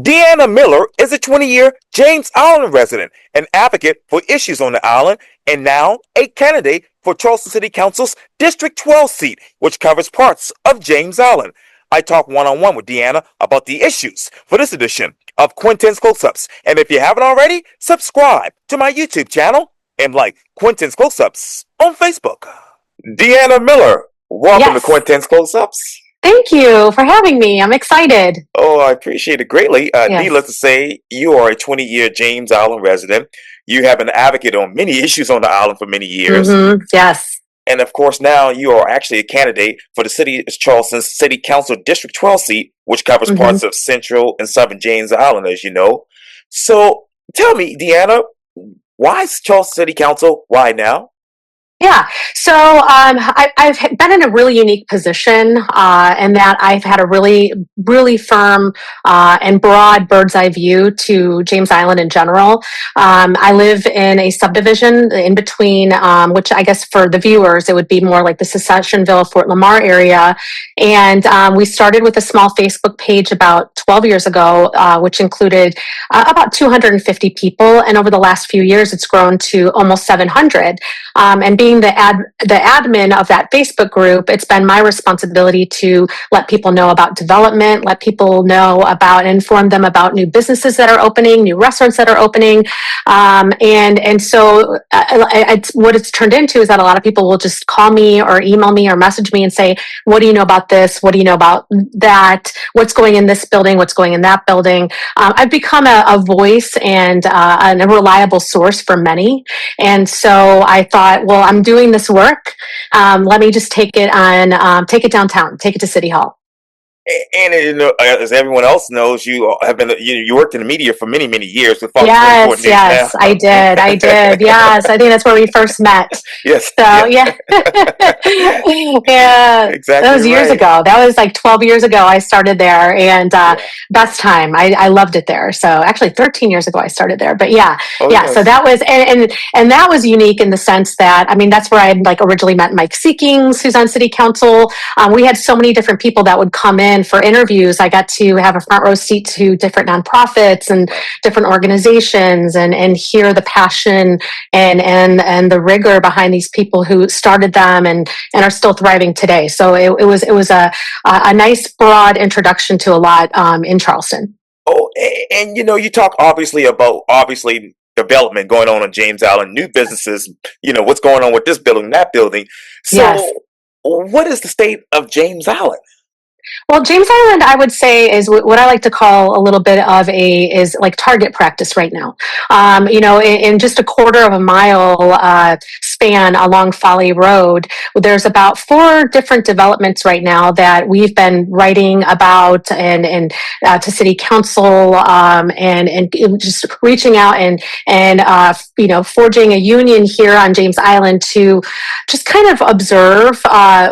Deanna Miller is a 20-year James Island resident, an advocate for issues on the island, and now a candidate for Charleston City Council's District 12 seat, which covers parts of James Island. I talk one-on-one with Deanna about the issues for this edition of Quintin's Close-Ups. And if you haven't already, subscribe to my YouTube channel and like Quintin's Close-Ups on Facebook. Deanna Miller, welcome to Yes. Quintin's Close-Ups. Thank you for having me. I'm excited. Oh, I appreciate it greatly. Yes. Needless to say, you are a 20-year James Island resident. You have been an advocate on many issues on the island for many years. Yes. And of course, now you are actually a candidate for the City of Charleston City Council District 12 seat, which covers parts of Central and Southern James Island, as you know. So tell me, Deanna, why is Charleston City Council? Why now? Yeah. So I've been in a really unique position in that I've had a really firm and broad bird's eye view to James Island in general. I live in a subdivision in between, which I guess for the viewers, it would be more like the Secessionville, Fort Lamar area. And we started with a small Facebook page about 12 years ago, which included about 250 people. And over the last few years, it's grown to almost 700. And being the admin of that Facebook group, it's been my responsibility to let people know about development, let people know about, inform them about new businesses that are opening, new restaurants that are opening. And so what it's turned into is that a lot of people will just call me or email me or message me and say, what do you know about this? What do you know about that? What's going in this building? What's going in that building? I've become a voice and a reliable source for many. And so I thought, well, I'm doing this work. Let me just take it downtown, take it to City Hall. And you know, as everyone else knows, you have been you worked in the media for many years. With Fox Yes, I did. Yes, I think that's where we first met. Yes. So yeah, Exactly. that was years ago. That was like 12 years ago. I started there, and best time. I loved it there. So actually, 13 years ago I started there. But yeah. Yes. So that was and that was unique in the sense that that's where I like originally met Mike Seekings, who's on City Council. We had so many different people that would come in for interviews. I got to have a front row seat to different nonprofits and different organizations and hear the passion and the rigor behind these people who started them and are still thriving today. So it was a nice broad introduction to a lot in Charleston. Oh, and you know, you talk about development going on James Island, new businesses, you know, what's going on with this building, that building. So what is the state of James Island? Well, James Island, I would say, is what I like to call a little bit of is like target practice right now. In just a quarter of a mile span along Folly Road, there's about 4 different developments right now that we've been writing about and to City Council and just reaching out and forging a union here on James Island to just kind of observe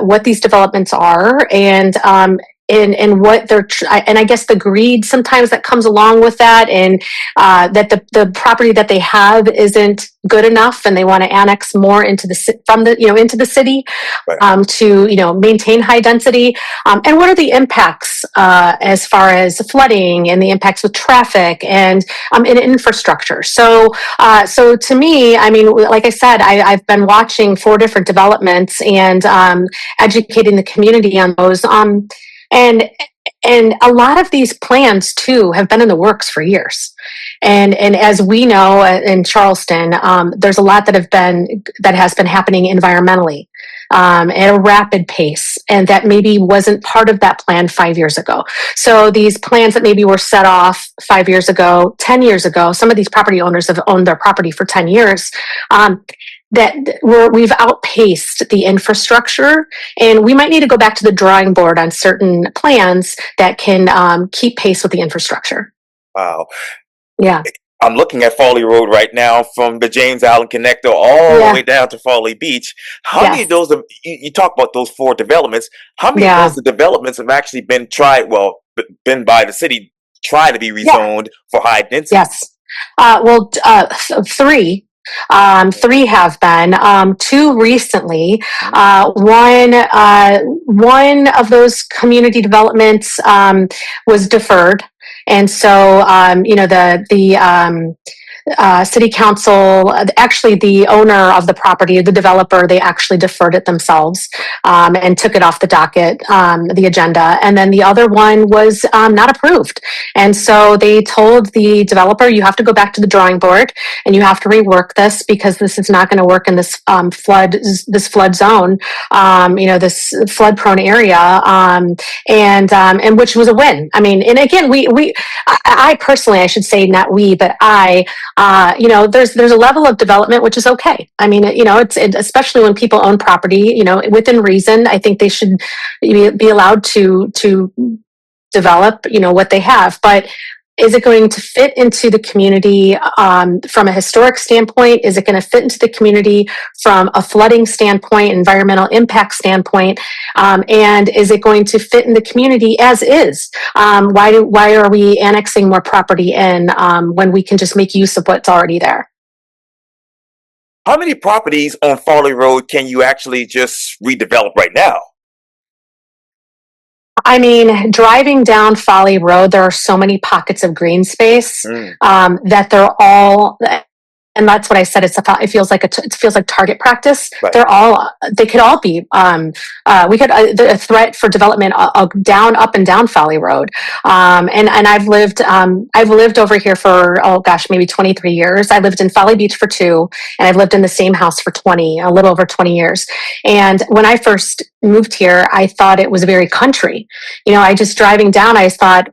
what these developments are and what they're and I guess the greed sometimes that comes along with that, and that the property that they have isn't good enough, and they want to annex more into the city to maintain high density. And what are the impacts as far as flooding and the impacts with traffic and in infrastructure? So to me, like I said, I've been watching 4 different developments and educating the community on those. And a lot of these plans too have been in the works for years. And as we know in Charleston, there's a lot that has been happening environmentally at a rapid pace, and that maybe wasn't part of that plan 5 years ago. So these plans that maybe were set off 5 years ago, 10 years ago, some of these property owners have owned their property for 10 years. We've outpaced the infrastructure, and we might need to go back to the drawing board on certain plans that can keep pace with the infrastructure. Wow. Yeah. I'm looking at Folly Road right now from the James Island connector all the way down to Folly Beach. How many of those, you talk about those 4 developments, how many of those developments have actually been been by the city, tried to be rezoned for high density? Yes. 3. 3 have been, 2 recently. One of those community developments was deferred. And so, city council, actually the owner of the property, the developer, they actually deferred it themselves and took it off the docket, the agenda. And then the other one was not approved. And so they told the developer, you have to go back to the drawing board and you have to rework this because this is not going to work in this flood zone, this flood prone area, and which was a win. I mean, and again, I personally, I should say not we, but there's a level of development which is okay. I mean, especially when people own property, within reason, I think they should be allowed to develop, what they have. But is it going to fit into the community from a historic standpoint? Is it going to fit into the community from a flooding standpoint, environmental impact standpoint? And is it going to fit in the community as is? Why are we annexing more property in when we can just make use of what's already there? How many properties on Farley Road can you actually just redevelop right now? I mean, driving down Folly Road, there are so many pockets of green space that they're all, and that's what I said. It feels like it feels like target practice. Right. They could all be. A threat for development up and down Folly Road. And I've lived over here for maybe 23 years. I lived in Folly Beach for 2, and I've lived in the same house for a little over 20 years. And when I first moved here, I thought it was very country. I just driving down, I thought,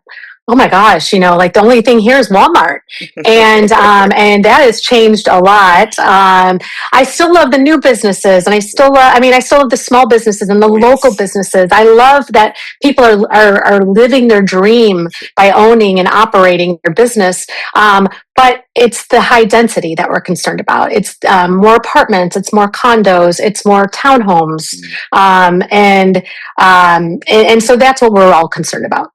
oh my gosh, like the only thing here is Walmart. And that has changed a lot. I still love the new businesses, and I still love the small businesses and the local businesses. I love that people are living their dream by owning and operating their business. But it's the high density that we're concerned about. It's more apartments, it's more condos, it's more townhomes. And so that's what we're all concerned about.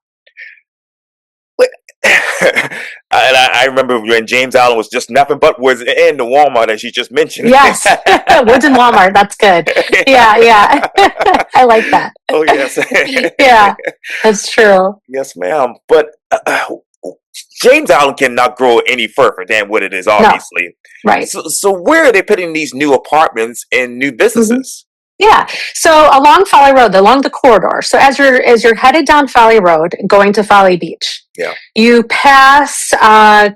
And I remember when James Allen was just nothing but was in the Walmart, as you just mentioned. Yes, woods in Walmart. That's good. Yeah. I like that. Oh yes. Yeah, that's true. Yes, ma'am. But James Allen cannot grow any further than what it is, obviously. No. Right. So where are they putting these new apartments and new businesses? Yeah. So along Folly Road, along the corridor. So as you're headed down Folly Road, going to Folly Beach, you pass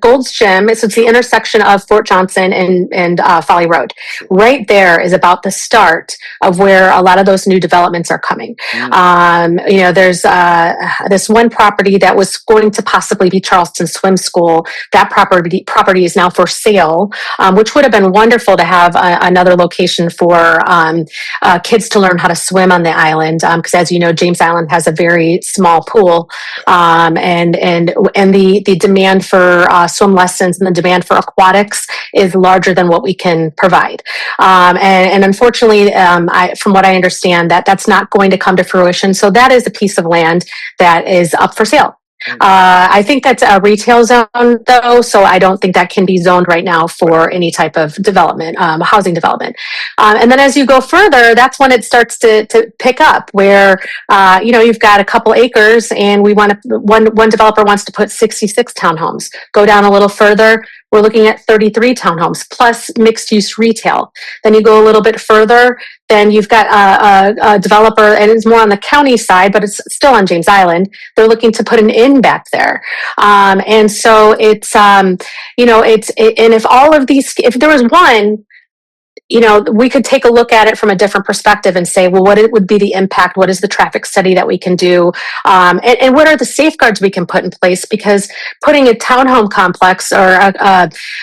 Gold's Gym. So it's the intersection of Fort Johnson and Folly Road. Right there is about the start of where a lot of those new developments are coming. There's this one property that was going to possibly be Charleston Swim School. That property is now for sale, which would have been wonderful to have another location for kids to learn how to swim on the island, because as you know, James Island has a very small pool, and the demand for swim lessons and the demand for aquatics is larger than what we can provide. And unfortunately, from what I understand, that's not going to come to fruition. So that is a piece of land that is up for sale. I think that's a retail zone, though, so I don't think that can be zoned right now for any type of development, housing development. And then as you go further, that's when it starts to pick up, where you've got a couple acres, and one developer wants to put 66 townhomes. Go down a little further, we're looking at 33 townhomes plus mixed-use retail. Then you go a little bit further, then you've got a developer, and it's more on the county side, but it's still on James Island. They're looking to put an inn back there, and so it's and if all of these, if there was one, we could take a look at it from a different perspective and say, well, what it would be the impact? What is the traffic study that we can do? And what are the safeguards we can put in place? Because putting a townhome complex or at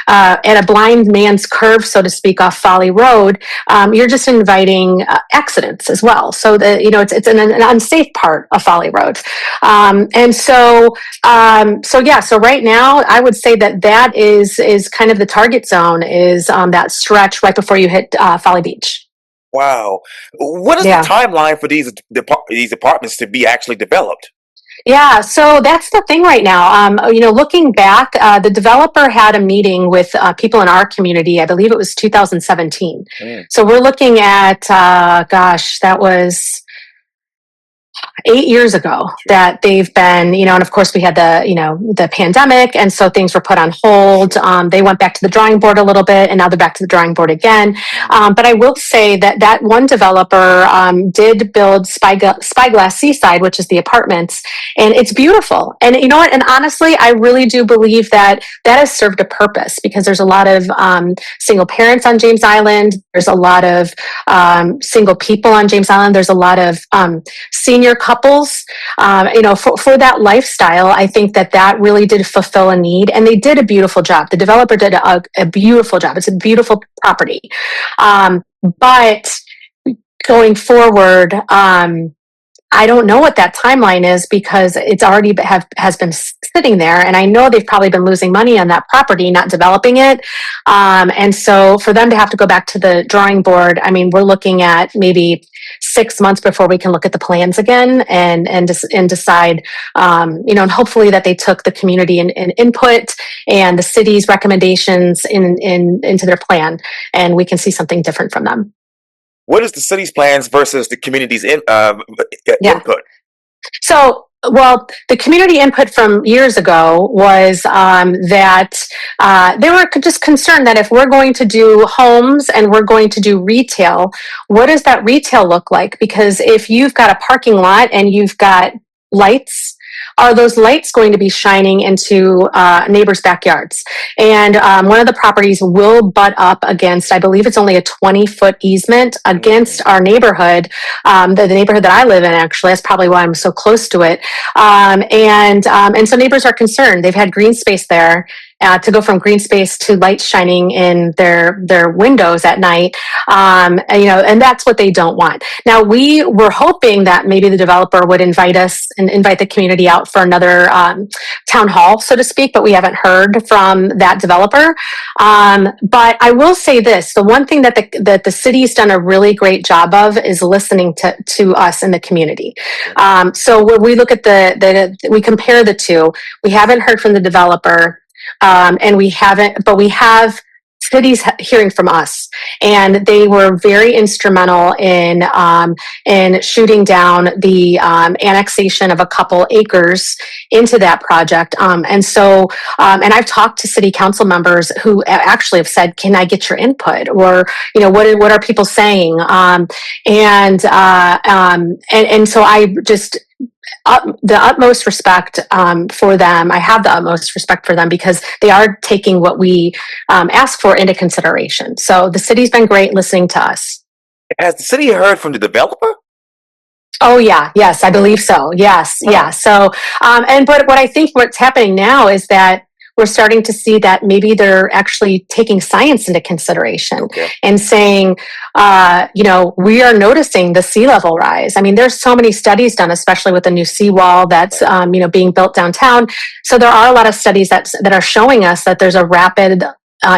a blind man's curve, so to speak, off Folly Road, you're just inviting accidents as well. So it's an unsafe part of Folly Road. So right now I would say that is kind of the target zone, is that stretch right before you hit Folly Beach. Wow. What is the timeline for these apartments to be actually developed? Yeah, so that's the thing right now. Looking back, the developer had a meeting with people in our community. I believe it was 2017. So we're looking at, that was 8 years ago that they've been, and of course we had the pandemic. And so things were put on hold. They went back to the drawing board a little bit and now they're back to the drawing board again. But I will say that one developer did build Spyglass Seaside, which is the apartments, and it's beautiful. And you know what? And honestly, I really do believe that has served a purpose because there's a lot of single parents on James Island. There's a lot of single people on James Island. There's a lot of senior couples, for that lifestyle. I think that really did fulfill a need, and they did a beautiful job. The developer did a beautiful job. It's a beautiful property. But going forward, I don't know what that timeline is because it's already has been sitting there, and I know they've probably been losing money on that property, not developing it. And so for them to have to go back to the drawing board, I mean, we're looking at maybe 6 months before we can look at the plans again and decide, and hopefully that they took the community and input and the city's recommendations into their plan, and we can see something different from them. What is the city's plans versus the community's input? So, well, the community input from years ago was that they were just concerned that if we're going to do homes and we're going to do retail, what does that retail look like? Because if you've got a parking lot and you've got lights, are those lights going to be shining into neighbors' backyards? And one of the properties will butt up against, I believe it's only a 20-foot easement against our neighborhood, the neighborhood that I live in, actually. That's probably why I'm so close to it. And so neighbors are concerned. They've had green space there. To go from green space to lights shining in their windows at night, and that's what they don't want. Now, we were hoping that maybe the developer would invite us and invite the community out for another town hall, so to speak, but we haven't heard from that developer. But I will say this: the one thing that the city's done a really great job of is listening to us in the community. So when we look at we compare the two, we haven't heard from the developer. And we haven't, but we have cities hearing from us, and they were very instrumental in shooting down the annexation of a couple acres into that project. And so, and I've talked to city council members who actually have said, "Can I get your input?" Or, what are people saying? And so I just. The utmost respect for them. I have the utmost respect for them because they are taking what we ask for into consideration. So the city's been great listening to us. Has the city heard from the developer? Oh yeah, yes, I believe so. Yes, yeah. So, but what I think what's happening now is that we're starting to see that maybe they're actually taking science into consideration and saying, we are noticing the sea level rise. I mean, there's so many studies done, especially with the new seawall that's, being built downtown. So there are a lot of studies that are showing us that there's a rapid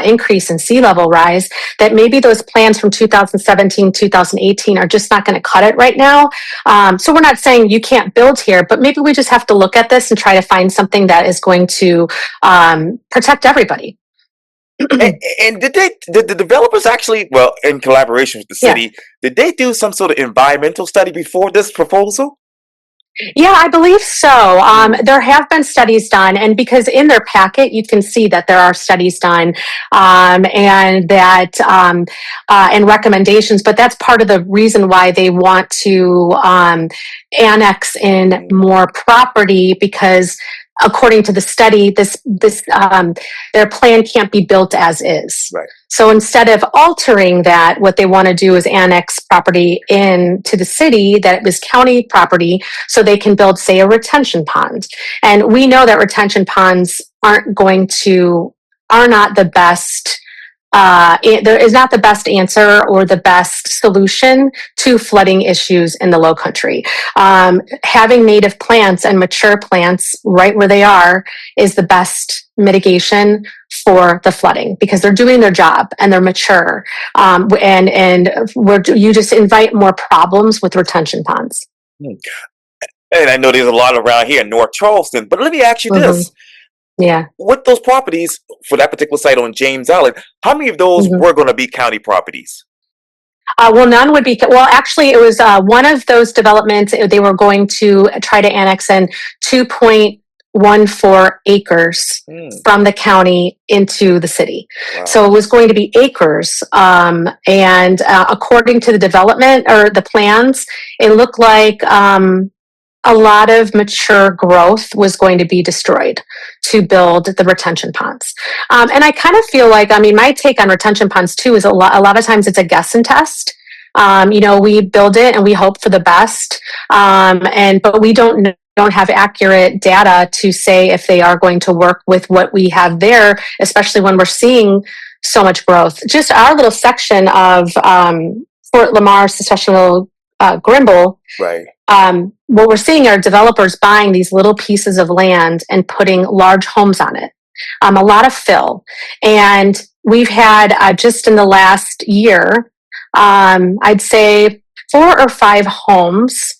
increase in sea level rise, that maybe those plans from 2017, 2018 are just not going to cut it right now. So we're not saying you can't build here, but maybe we just have to look at this and try to find something that is going to protect everybody. And did the developers actually, well, in collaboration with the city, did they do some sort of environmental study before this proposal? Yeah, I believe so. There have been studies done, and because in their packet you can see that there are studies done and that and recommendations. But that's part of the reason why they want to annex in more property, because according to the study, this their plan can't be built as is. Right. So instead of altering that, what they want to do is annex property into the city that was county property, so they can build, say, a retention pond. And we know that retention ponds are not the best. There is not the best answer or the best solution to flooding issues in the Low Country. Having native plants and mature plants right where they are is the best mitigation for the flooding, because they're doing their job and they're mature. You just invite more problems with retention ponds. And I know there's a lot around here in North Charleston, but let me ask you this. Yeah. With those properties for that particular site on James Island, how many of those were going to be county properties? Well, none would be. Well, actually, it was one of those developments. They were going to try to annex in 2.14 acres from the county into the city. Wow. So it was going to be acres. And according to the development or the plans, it looked like a lot of mature growth was going to be destroyed to build the retention ponds. And I kind of feel like, I mean, my take on retention ponds too is a lot of times it's a guess and test. We build it and we hope for the best. But we don't have accurate data to say if they are going to work with what we have there, especially when we're seeing so much growth. Just our little section of Fort Lamar, Secessional Grimble, right. What we're seeing are developers buying these little pieces of land and putting large homes on it. A lot of fill. And we've had just in the last year, I'd say 4 or 5 homes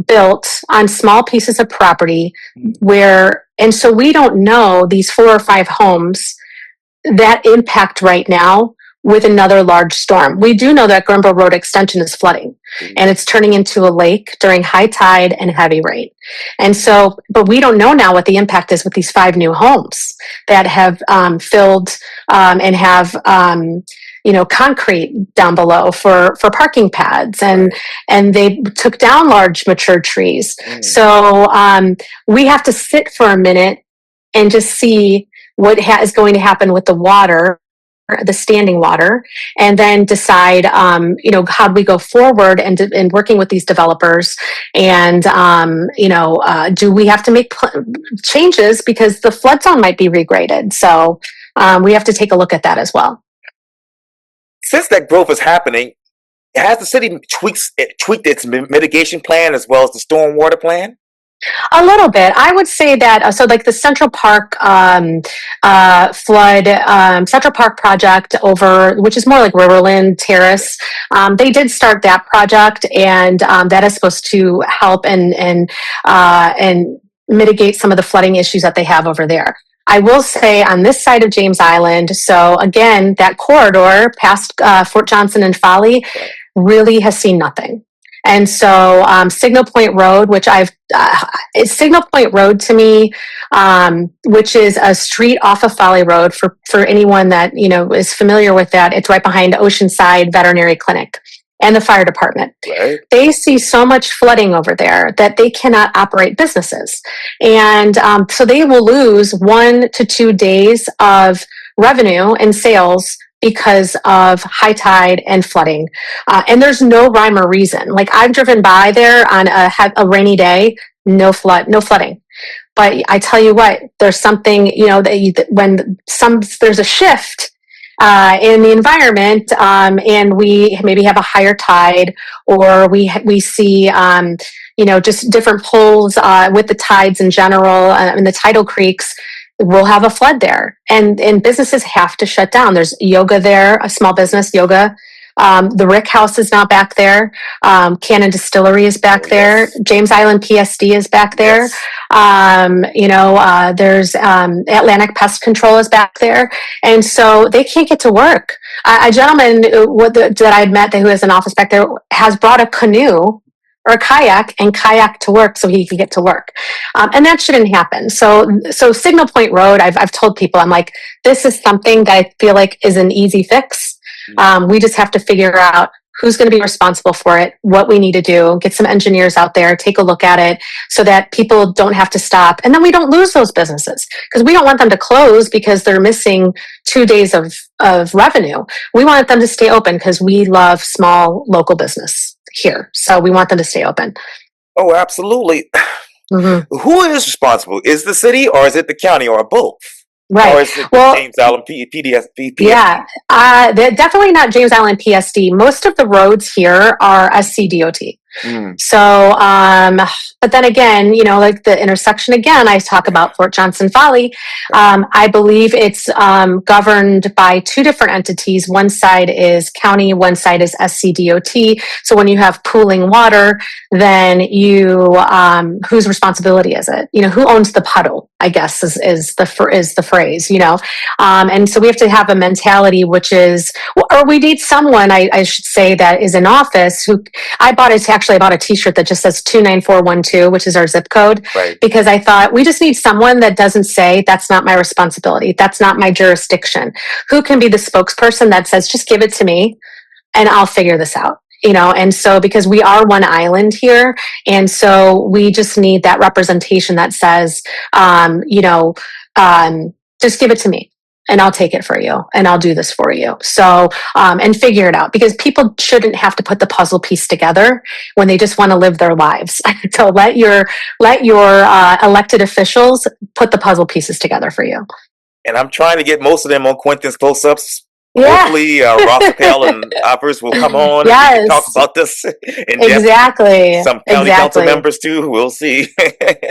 built on small pieces of property and so we don't know these 4 or 5 homes that impact right now with another large storm. We do know that Grimble Road extension is flooding and it's turning into a lake during high tide and heavy rain. And so, but we don't know now what the impact is with these 5 new homes that have filled and have concrete down below for parking pads, and they took down large mature trees. So we have to sit for a minute and just see what is going to happen with the water, the standing water, and then decide, how do we go forward and working with these developers, and do we have to make changes because the flood zone might be regraded? So we have to take a look at that as well. Since that growth is happening, has the city tweaked its mitigation plan as well as the stormwater plan? A little bit. I would say that, so like the Central Park Central Park project which is more like Riverland Terrace, they did start that project, and that is supposed to help and mitigate some of the flooding issues that they have over there. I will say on this side of James Island, so again, that corridor past Fort Johnson and Folly really has seen nothing. And so Signal Point Road, which Signal Point Road to me, which is a street off of Folly Road for anyone that, is familiar with that, it's right behind Oceanside Veterinary Clinic and the fire department. Right. They see so much flooding over there that they cannot operate businesses. And so they will lose 1 to 2 days of revenue and sales because of high tide and flooding. And there's no rhyme or reason. Like, I've driven by there on a rainy day, no flooding. But I tell you what, there's something, there's a shift in the environment, and we maybe have a higher tide, or we see, just different pulls with the tides in general, and the tidal creeks. We'll have a flood there, and businesses have to shut down. There's yoga there, a small business, yoga. The Rick House is not back there. Cannon Distillery is back there. James Island PSD is back there. There's Atlantic Pest Control is back there. And so they can't get to work. A gentleman that I had met who has an office back there has brought a canoe or a kayak and kayak to work so he could get to work. And that shouldn't happen. So Signal Point Road, I've told people, I'm like, this is something that I feel like is an easy fix. We just have to figure out who's going to be responsible for it, what we need to do, get some engineers out there, take a look at it so that people don't have to stop. And then we don't lose those businesses, because we don't want them to close because they're missing 2 days of revenue. We want them to stay open because we love small local business here. So we want them to stay open. Oh, absolutely. Mm-hmm. Who is responsible? Is the city, or is it the county, or both? Right. Or is it James Island PSD? Yeah, they're definitely not James Island PSD. Most of the roads here are SCDOT. Mm. So, but then again, like the intersection again, I talk about Fort Johnson Folly. I believe it's governed by two different entities. One side is county, one side is SCDOT. So when you have pooling water, then whose responsibility is it? Who owns the puddle? I guess is the phrase. And so we have to have a mentality, which is, or we need someone, I should say, that is in office who. I bought a T-shirt that just says 29412, which is our zip code, Right. because I thought we just need someone that doesn't say that's not my responsibility, that's not my jurisdiction. Who can be the spokesperson that says just give it to me and I'll figure this out? And so because we are one island here, and so we just need that representation that says, just give it to me and I'll take it for you and I'll do this for you. So, and figure it out, because people shouldn't have to put the puzzle piece together when they just want to live their lives. So let your elected officials put the puzzle pieces together for you. And I'm trying to get most of them on Quintin's close-ups. Yeah. Hopefully, Rothapel and Oppers will come on and we can talk about this in depth. Exactly. Some county council members too. We'll see.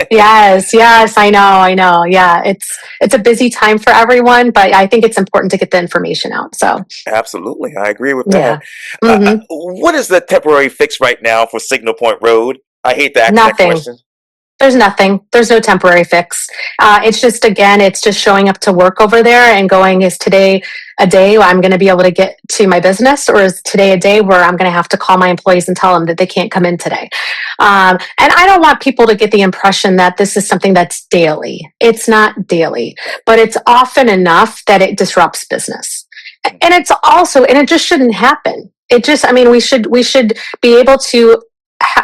Yes, I know. Yeah, it's a busy time for everyone, but I think it's important to get the information out. So absolutely, I agree with yeah. that. What is the temporary fix right now for Signal Point Road? I hate to ask that question. There's nothing. There's no temporary fix. It's just showing up to work over there and going, is today a day where I'm going to be able to get to my business, or is today a day where I'm going to have to call my employees and tell them that they can't come in today? And I don't want people to get the impression that this is something that's daily. It's not daily, but it's often enough that it disrupts business. And it just shouldn't happen. We should be able to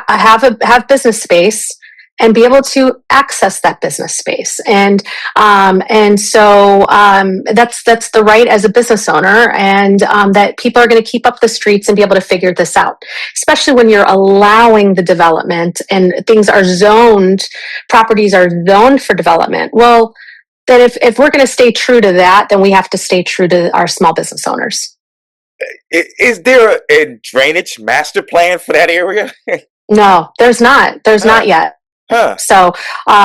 have business space and be able to access that business space. And so that's the right as a business owner, and that people are going to keep up the streets and be able to figure this out, especially when you're allowing the development and properties are zoned for development. Well, then if we're going to stay true to that, then we have to stay true to our small business owners. Is there a drainage master plan for that area? No, there's not. There's not yet. So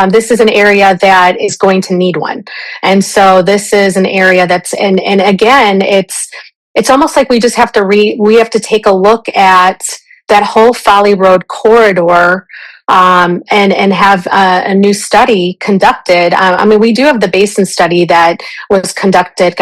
this is an area that is going to need one. And so this is an area that's, and again, it's almost like we just have to we have to take a look at that whole Folly Road corridor, and have a new study conducted. We do have the basin study that was conducted,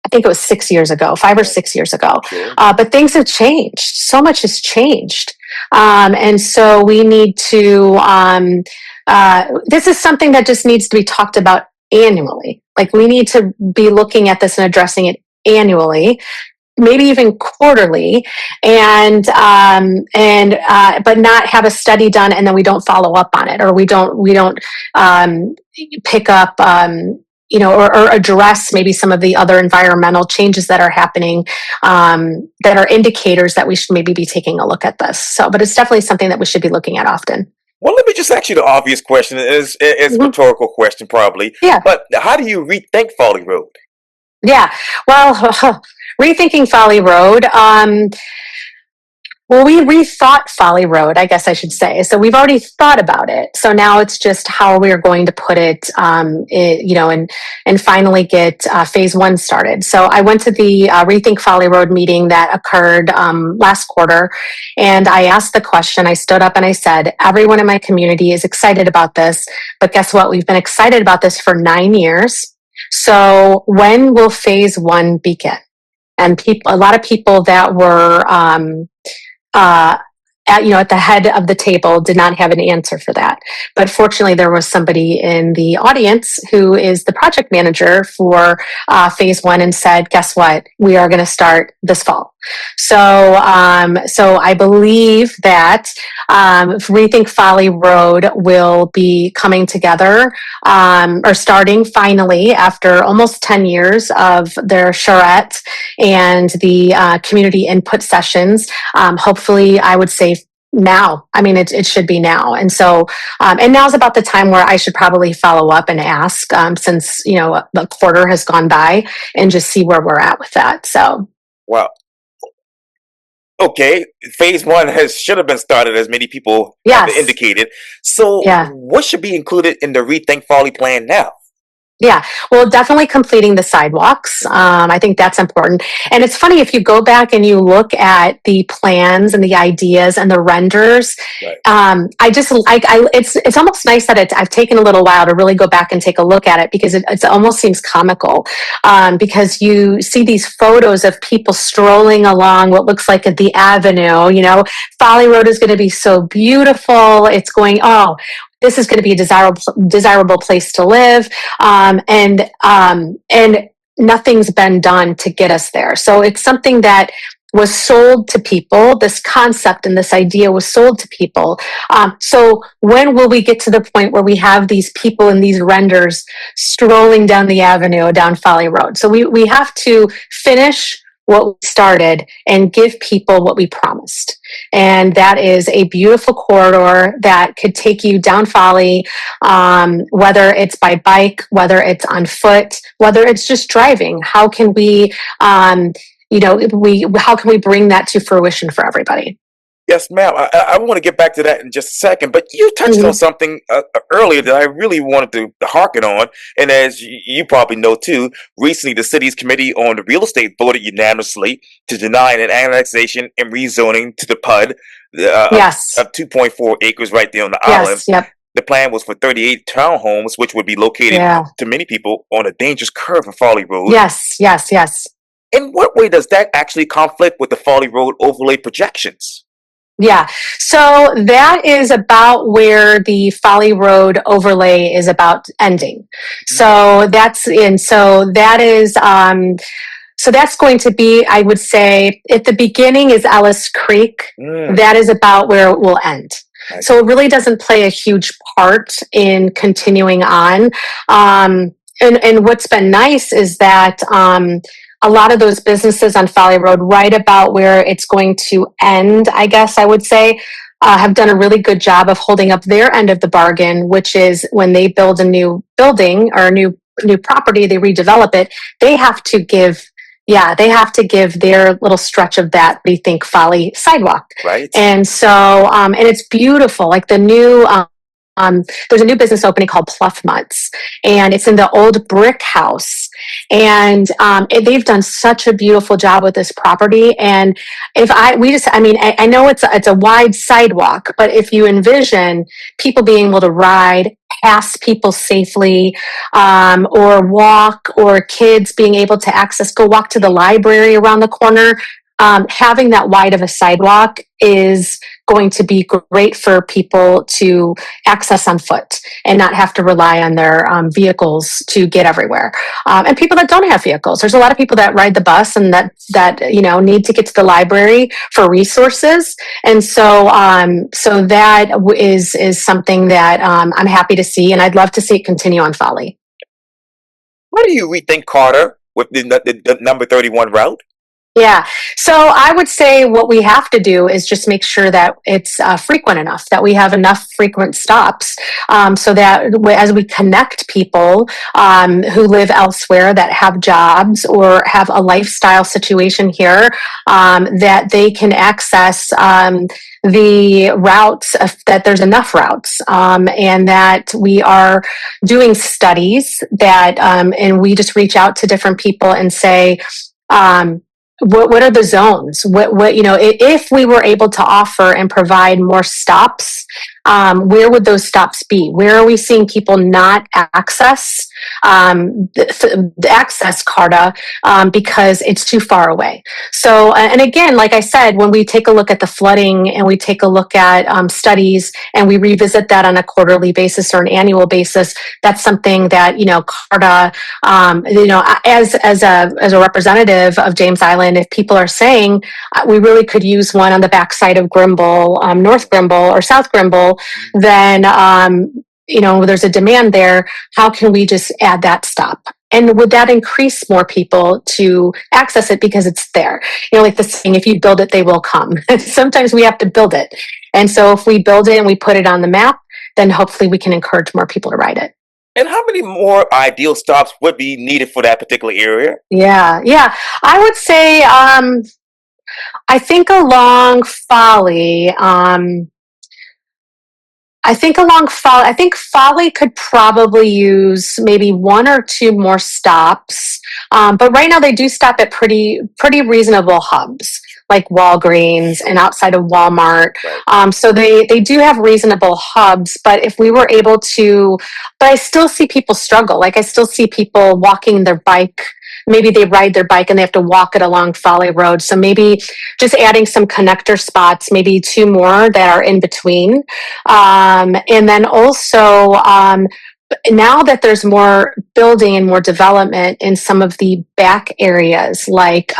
I think it was 6 years ago, 5 or 6 years ago. But things have changed. So much has changed. And so we need to, this is something that just needs to be talked about annually. Like, we need to be looking at this and addressing it annually, maybe even quarterly, and but not have a study done and then we don't follow up on it, or we don't pick up, or address maybe some of the other environmental changes that are happening, that are indicators that we should maybe be taking a look at this. So, but it's definitely something that we should be looking at often. Well, let me just ask you the obvious question. It's a rhetorical question, probably. Yeah. But how do you rethink Folly Road? Yeah. Well, rethinking Folly Road. Well, we rethought Folly Road, I guess I should say. So we've already thought about it. So now it's just how we are going to put it, and finally get phase one started. So I went to the Rethink Folly Road meeting that occurred last quarter, and I asked the question. I stood up and I said, everyone in my community is excited about this, but guess what? We've been excited about this for 9 years. So when will phase one begin? And a lot of people that were at the head of the table did not have an answer for that. But fortunately, there was somebody in the audience who is the project manager for phase one and said, guess what? We are going to start this fall. So I believe that Rethink Folly Road will be coming together, or starting finally after almost 10 years of their charrette and the community input sessions. Hopefully, I would say now. It should be now. And so, and now's about the time where I should probably follow up and ask, since, the quarter has gone by, and just see where we're at with that. So. Wow. Okay, phase one should have been started, as many people have Yes. indicated. So, Yeah. what should be included in the Rethink Folly plan now? Yeah, well, definitely completing the sidewalks. I think that's important. And it's funny if you go back and you look at the plans and the ideas and the renders. Right. I just like it's almost nice that I've taken a little while to really go back and take a look at it because it almost seems comical because you see these photos of people strolling along what looks like the avenue. You know, Folly Road is going to be so beautiful. It's going this is going to be a desirable place to live, and nothing's been done to get us there. So it's something that was sold to people. This concept and this idea was sold to people. So when will we get to the point where we have these people in these renders strolling down the avenue down Folly Road? So we have to finish what we started and give people what we promised. And that is a beautiful corridor that could take you down Folly, whether it's by bike, whether it's on foot, whether it's just driving. How can we, how can we bring that to fruition for everybody? Yes, ma'am. I want to get back to that in just a second, but you touched on Mm-hmm. something earlier that I really wanted to harken on. And as you probably know too, recently the city's committee on the real estate voted unanimously to deny an annexation and rezoning to the PUD Yes. of 2.4 acres right there on the island. Yes. Yep. The plan was for 38 townhomes, which would be located Yeah. to many people on a dangerous curve of Folly Road. Yes. Yes. Yes. In what way does that actually conflict with the Folly Road overlay projections? Yeah. So that is about where the Folly Road overlay is about ending. So that's in, so that is, so that's going to be, I would say, at the beginning is Ellis Creek. That is about where it will end. So it really doesn't play a huge part in continuing on. And what's been nice is that, a lot of those businesses on Folly Road, right about where it's going to end, I guess I would say, have done a really good job of holding up their end of the bargain, which is when they build a new building or a new property, they redevelop it, they have to give their little stretch of that Rethink Folly sidewalk. Right. And so, and it's beautiful. Like the new, there's a new business opening called Pluff Mutts, and it's in the old brick house. And they've done such a beautiful job with this property. And I know it's a wide sidewalk, but if you envision people being able to ride past people safely, or walk, or kids being able to go walk to the library around the corner, having that wide of a sidewalk is going to be great for people to access on foot and not have to rely on their vehicles to get everywhere. And people that don't have vehicles, there's a lot of people that ride the bus and that need to get to the library for resources. And so that is something that I'm happy to see, and I'd love to see it continue on Folly. How do you rethink Carter with the number 31 route? Yeah. So I would say what we have to do is just make sure that it's frequent enough, that we have enough frequent stops, so that as we connect people who live elsewhere that have jobs or have a lifestyle situation here, that they can access the routes, that there's enough routes, and that we are doing studies that, and we just reach out to different people and say, what are the zones? If we were able to offer and provide more stops, where would those stops be? Where are we seeing people not access the access CARTA because it's too far away? So, and again, like I said, when we take a look at the flooding and we take a look at studies and we revisit that on a quarterly basis or an annual basis, that's something that CARTA, as a representative of James Island, if people are saying we really could use one on the backside of Grimble, North Grimble or South Grimble, then there's a demand there. How can we just add that stop? And would that increase more people to access it because it's there? Like the saying, if you build it, they will come. Sometimes we have to build it. And so if we build it and we put it on the map, then hopefully we can encourage more people to ride it. And how many more ideal stops would be needed for that particular area? Yeah. I would say I think along Folly, I think Folly could probably use maybe one or two more stops. But right now they do stop at pretty reasonable hubs like Walgreens and outside of Walmart. Right. So they do have reasonable hubs, but if we were able to, but I still see people struggle. Like I still see people walking their bike. Maybe they ride their bike and they have to walk it along Folly Road. So maybe just adding some connector spots, maybe two more that are in between. And then also, now that there's more building and more development in some of the back areas, like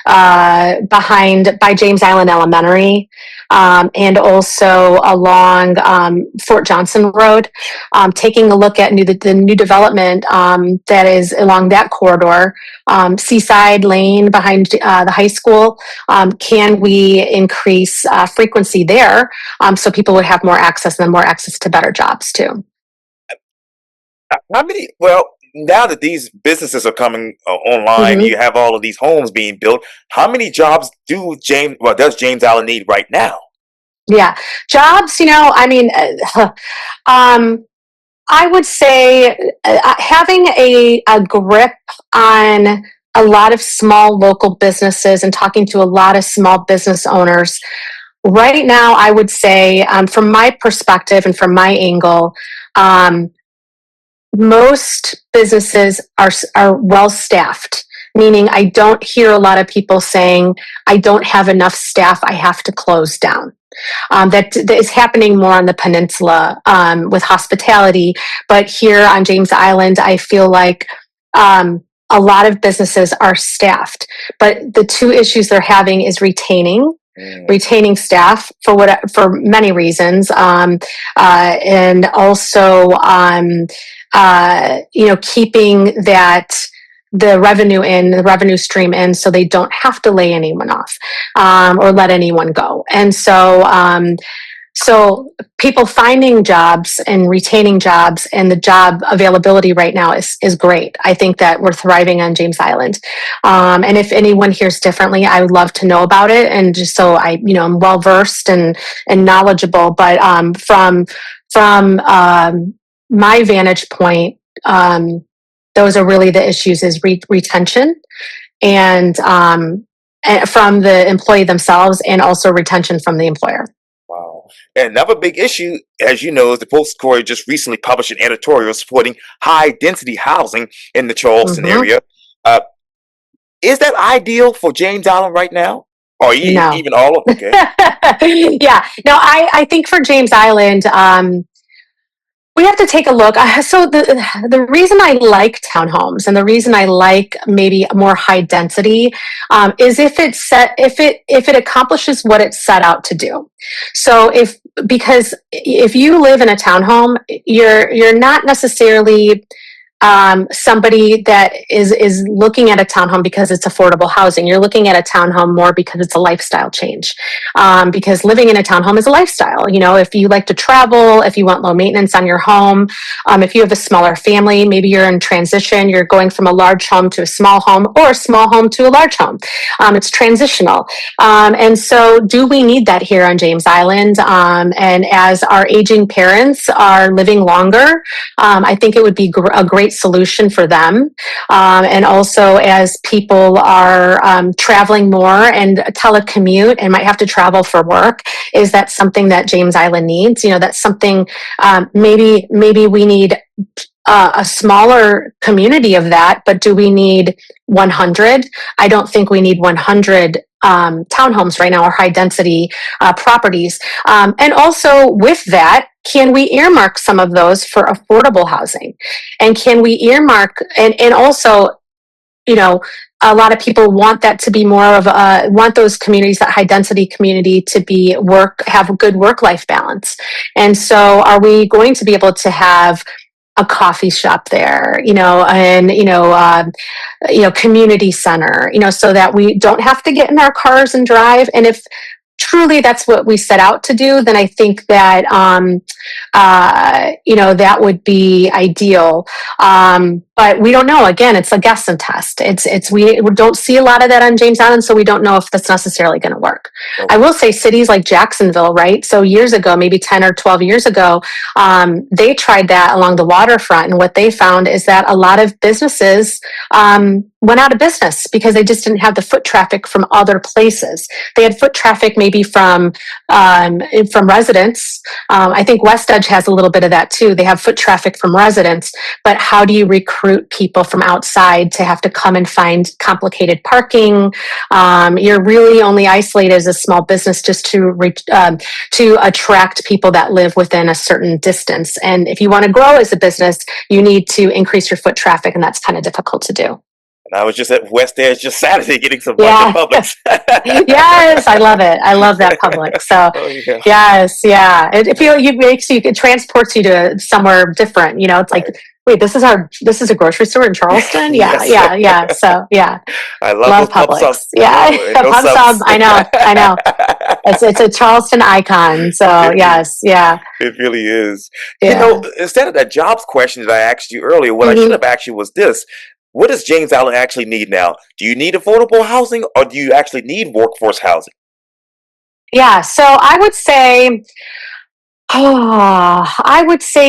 behind by James Island Elementary, and also along Fort Johnson Road, taking a look at the new development that is along that corridor, Seaside Lane behind the high school. Can we increase frequency there so people would have more access and then more access to better jobs too? How many? Well, now that these businesses are coming online, Mm-hmm. you have all of these homes being built. How many jobs does James Allen need right now? Yeah, jobs. I mean, um, I would say having a grip on a lot of small local businesses and talking to a lot of small business owners. Right now, I would say, from my perspective and from my angle, um, most businesses are well staffed. Meaning, I don't hear a lot of people saying, "I don't have enough staff. I have to close down." That is happening more on the peninsula with hospitality, but here on James Island, I feel like a lot of businesses are staffed. But the two issues they're having is retaining staff for many reasons, and also keeping the revenue stream in, so they don't have to lay anyone off or let anyone go. And so people finding jobs and retaining jobs and the job availability right now is great. I think that we're thriving on James Island. And if anyone hears differently, I would love to know about it. And just so I'm well versed and knowledgeable. But from my vantage point, those are really the issues: is retention and from the employee themselves, and also retention from the employer. Wow. And another big issue, as you know, is the Post Corey just recently published an editorial supporting high density housing in the Charleston Hmm. area. Uh, is that ideal for James Island right now? Or No. even all of okay. Yeah. No, I think for James Island, we have to take a look. So the reason I like townhomes and the reason I like maybe more high density is if it accomplishes what it's set out to do. So because if you live in a townhome, you're not necessarily somebody that is looking at a townhome because it's affordable housing. You're looking at a townhome more because it's a lifestyle change. Because living in a townhome is a lifestyle. If you like to travel, if you want low maintenance on your home, if you have a smaller family, maybe you're in transition, you're going from a large home to a small home, or a small home to a large home. It's transitional. And so do we need that here on James Island? And as our aging parents are living longer, I think it would be a great solution for them. And also, as people are traveling more and telecommute and might have to travel for work, is that something that James Island needs? That's something maybe we need a smaller community of that, but do we need 100? I don't think we need 100 townhomes right now, or high density properties. And also with that, can we earmark some of those for affordable housing? And can we earmark, and also, a lot of people want that to be more of want those communities, that high density community, to have a good work-life balance. And so are we going to be able to have a coffee shop there, and community center, so that we don't have to get in our cars and drive? And if truly that's what we set out to do, then I think that that would be ideal. but we don't know. Again, it's a guess and test. We don't see a lot of that on James Island, so we don't know if that's necessarily going to work. Okay. I will say cities like Jacksonville, right? So years ago, maybe 10 or 12 years ago, they tried that along the waterfront, and what they found is that a lot of businesses went out of business because they just didn't have the foot traffic from other places. They had foot traffic maybe from residents. I think West Edge has a little bit of that too. They have foot traffic from residents, but how do you recruit people from outside to have to come and find complicated parking? You're really only isolated as a small business just to attract people that live within a certain distance. And if you want to grow as a business, you need to increase your foot traffic, and that's kind of difficult to do. And I was just at West Edge just Saturday getting some bunch of Publix. Yes, I love it. I love that Publix. So, yes, yeah. It transports you to somewhere different. It's like, wait, this is a grocery store in Charleston. Yeah, Yes. yeah. So, yeah. I love Publix. Yeah, Pub Sub. I know. It's a Charleston icon. So, yes, yeah. It really is. Yeah. Instead of that jobs question that I asked you earlier, what I should have asked you was this. What does James Island actually need now? Do you need affordable housing, or do you actually need workforce housing? Yeah, so I would say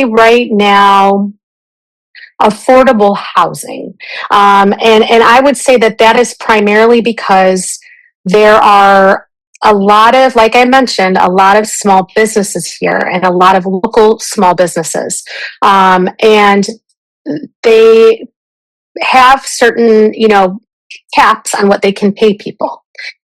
right now, affordable housing. And I would say that is primarily because there are a lot of, like I mentioned, a lot of small businesses here and a lot of local small businesses. And they have certain, caps on what they can pay people.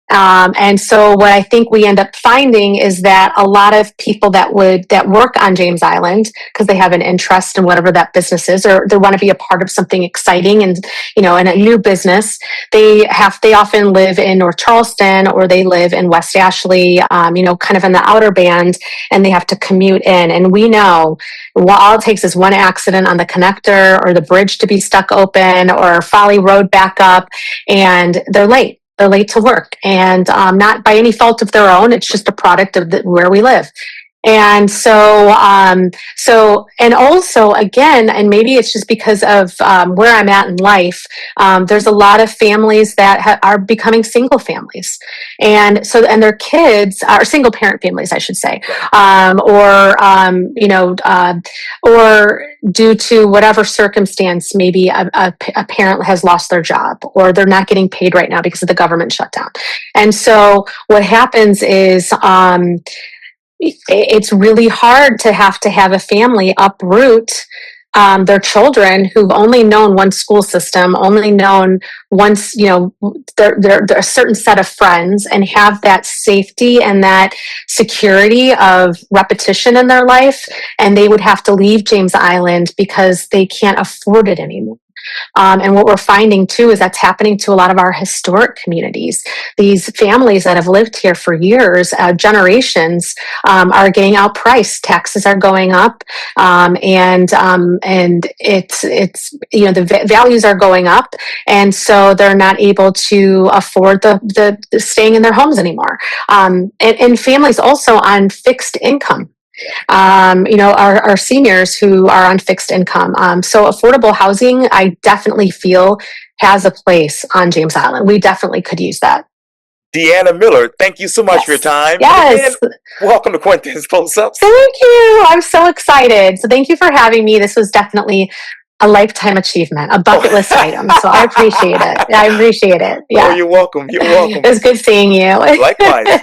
And so what I think we end up finding is that a lot of people that work on James Island because they have an interest in whatever that business is, or they want to be a part of something exciting and, in a new business, they often live in North Charleston or they live in West Ashley, kind of in the outer band, and they have to commute in. And we know all it takes is one accident on the connector or the bridge to be stuck open or Folly Road back up, and they're late. They're late to work, and not by any fault of their own. It's just a product of where we live. And and also again, and maybe it's just because of where I'm at in life, there's a lot of families that are becoming single families, and their kids are single parent families, I should say, or due to whatever circumstance, maybe a parent has lost their job or they're not getting paid right now because of the government shutdown. And so what happens is it's really hard to have a family uproot their children who've only known one school system, only known once, they're a certain set of friends, and have that safety and that security of repetition in their life. And they would have to leave James Island because they can't afford it anymore. And what we're finding too is that's happening to a lot of our historic communities. These families that have lived here for years, generations, are getting outpriced. Taxes are going up, and it's the values are going up, and so they're not able to afford the staying in their homes anymore. And families also on fixed income. Our seniors who are on fixed income. So affordable housing, I definitely feel has a place on James Island. We definitely could use that. Deanna Miller, thank you so much for your time. Yes. And welcome to Quintin's Post-Ups. Thank you. I'm so excited. So thank you for having me. This was definitely a lifetime achievement, a bucket list item. So I appreciate it. Yeah. Oh, you're welcome. It was good seeing you. Likewise.